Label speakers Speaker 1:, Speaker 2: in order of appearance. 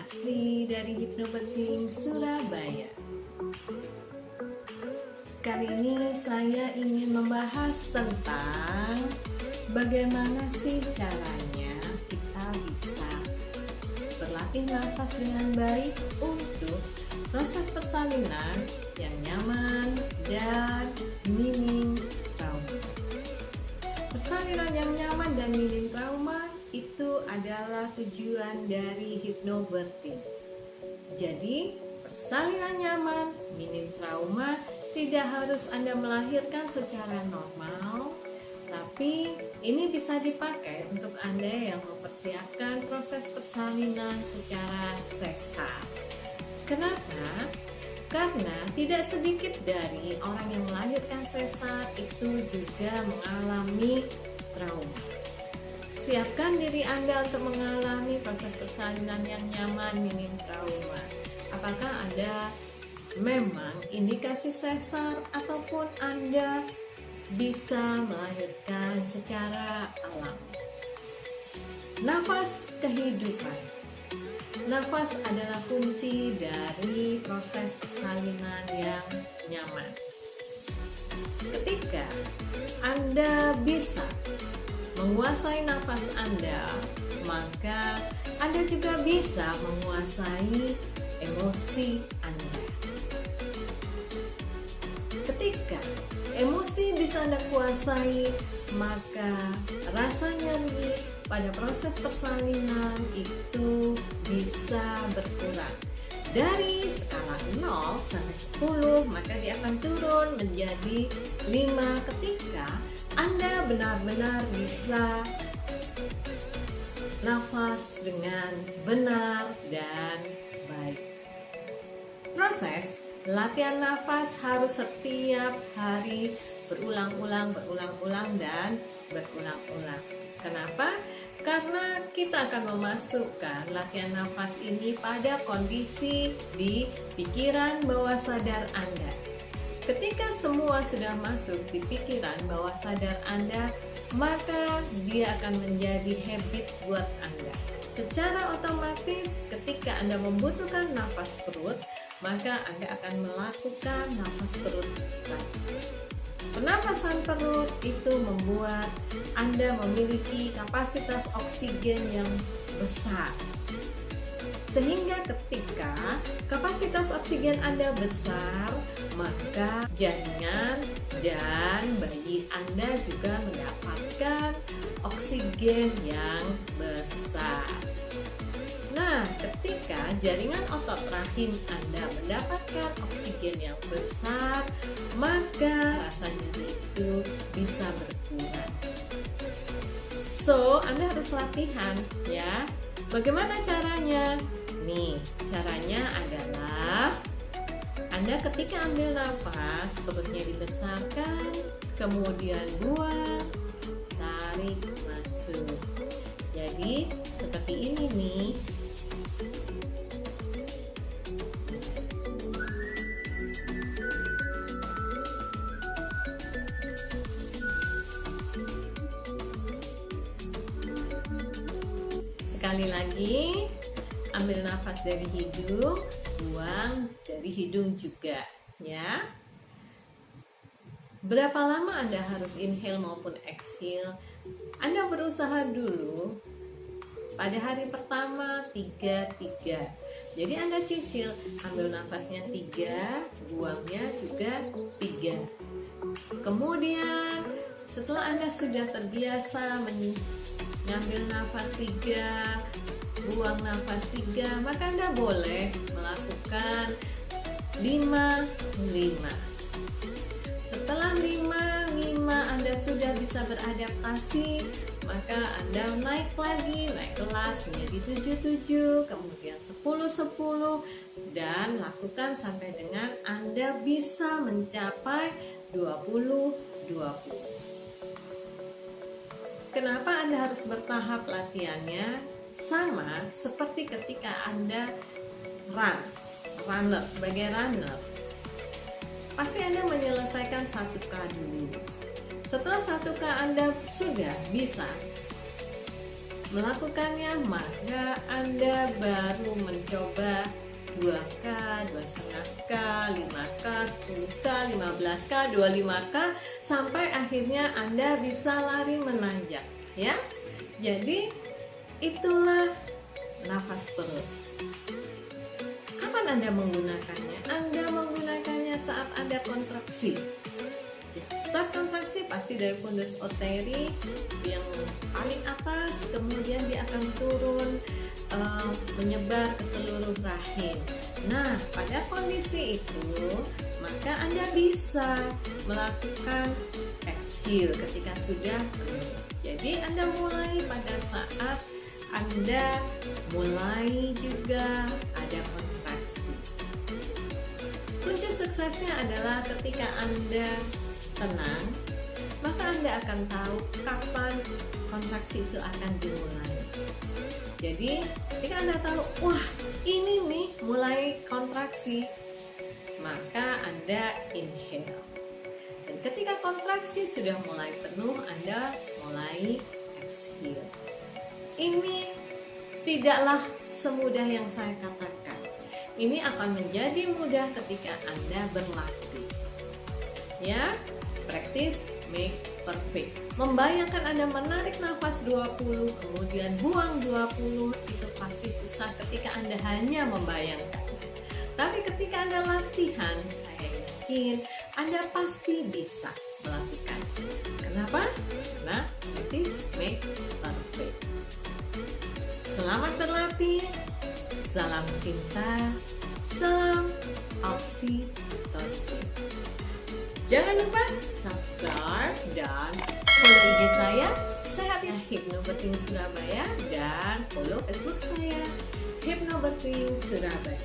Speaker 1: asli dari Hypnobirthing Surabaya. Kali ini saya ingin membahas tentang bagaimana sih caranya kita bisa berlatih nafas dengan baik untuk proses persalinan yang nyaman dan minim trauma. Persalinan yang nyaman dan minim trauma itu adalah tujuan dari Hypnobirthing. Jadi, persalinan nyaman, minim trauma tidak harus Anda melahirkan secara normal, tapi ini bisa dipakai untuk Anda yang mempersiapkan proses persalinan secara sesar. Kenapa? Karena tidak sedikit dari orang yang melahirkan sesar itu juga mengalami trauma. Siapkan diri Anda untuk mengalami proses persalinan yang nyaman, minim trauma. Apakah Anda memang indikasi sesar ataupun Anda bisa melahirkan secara alami? Nafas kehidupan. Nafas adalah kunci dari proses persalinan yang nyaman. Ketika Anda bisa menguasai nafas Anda, maka Anda juga bisa menguasai emosi Anda. Ketika emosi bisa Anda kuasai, maka rasa nyeri pada proses persalinan itu bisa berkurang. Dari skala 0 sampai 10, maka dia akan turun menjadi 5 ketika Anda benar-benar bisa nafas dengan benar dan baik. Proses latihan nafas harus setiap hari berulang-ulang dan berulang-ulang. Kenapa? Karena kita akan memasukkan latihan nafas ini pada kondisi di pikiran bawah sadar Anda. Ketika semua sudah masuk di pikiran bawah sadar Anda, maka dia akan menjadi habit buat Anda. Secara otomatis ketika Anda membutuhkan nafas perut, maka Anda akan melakukan nafas perut lagi. Pernapasan perut itu membuat Anda memiliki kapasitas oksigen yang besar. Sehingga ketika kapasitas oksigen Anda besar, maka janingan dan bayi Anda juga mendapatkan oksigen yang besar. Nah, ketika jaringan otot rahim Anda mendapatkan oksigen yang besar, maka rasa nyeri itu bisa berkurang. So, Anda harus latihan ya. Bagaimana caranya? Nih, caranya adalah Anda ketika ambil nafas, perutnya dibesarkan, kemudian buang, tarik, masuk. Jadi, seperti ini nih. Sekali lagi, ambil nafas dari hidung, buang dari hidung juga, ya. Berapa lama Anda harus inhale maupun exhale? Anda berusaha dulu pada hari pertama 3-3. Jadi Anda cicil, ambil nafasnya 3, buangnya juga 3. Kemudian setelah Anda sudah terbiasa mengambil nafas 3, buang nafas 3, maka Anda boleh melakukan 5-5. Setelah 5-5 Anda sudah bisa beradaptasi, maka Anda naik lagi, naik kelas menjadi 7-7, kemudian 10-10, dan lakukan sampai dengan Anda bisa mencapai 20-20. Kenapa Anda harus bertahap latihannya? Sama seperti ketika Anda sebagai runner. Pasti Anda menyelesaikan 1K dulu. Setelah 1K Anda sudah bisa melakukannya, maka Anda baru mencoba 2K, 2,5K, 5K, 10K, 15K, 25K, sampai akhirnya Anda bisa lari menanjak, ya. Jadi itulah nafas perut. Kapan Anda menggunakannya? Anda menggunakannya saat Anda kontraksi. Saat kontraksi pasti dari fundus oteri yang paling atas, kemudian dia akan turun menyebar ke seluruh rahim. Nah, pada kondisi itu maka Anda bisa melakukan exhale ketika sudah penuh. Jadi Anda mulai pada saat Anda mulai juga ada kontraksi. Kunci suksesnya adalah ketika Anda tenang, maka Anda akan tahu kapan kontraksi itu akan dimulai. Jadi ketika Anda tahu, wah ini nih mulai kontraksi, maka Anda inhale. Dan ketika kontraksi sudah mulai penuh, Anda mulai exhale. Ini tidaklah semudah yang saya katakan. Ini akan menjadi mudah ketika Anda berlatih. Ya, practice make perfect. Membayangkan Anda menarik nafas 20 kemudian buang 20 itu pasti susah ketika Anda hanya membayangkan. Tapi ketika Anda latihan, saya yakin Anda pasti bisa melakukan. Kenapa? Karena practice make perfect. Selamat berlatih. Salam cinta. Salam oksitosin. Jangan lupa subscribe dan follow IG saya Sehatnya Hypnobirthing Surabaya, dan follow Facebook saya Hypnobirthing Surabaya.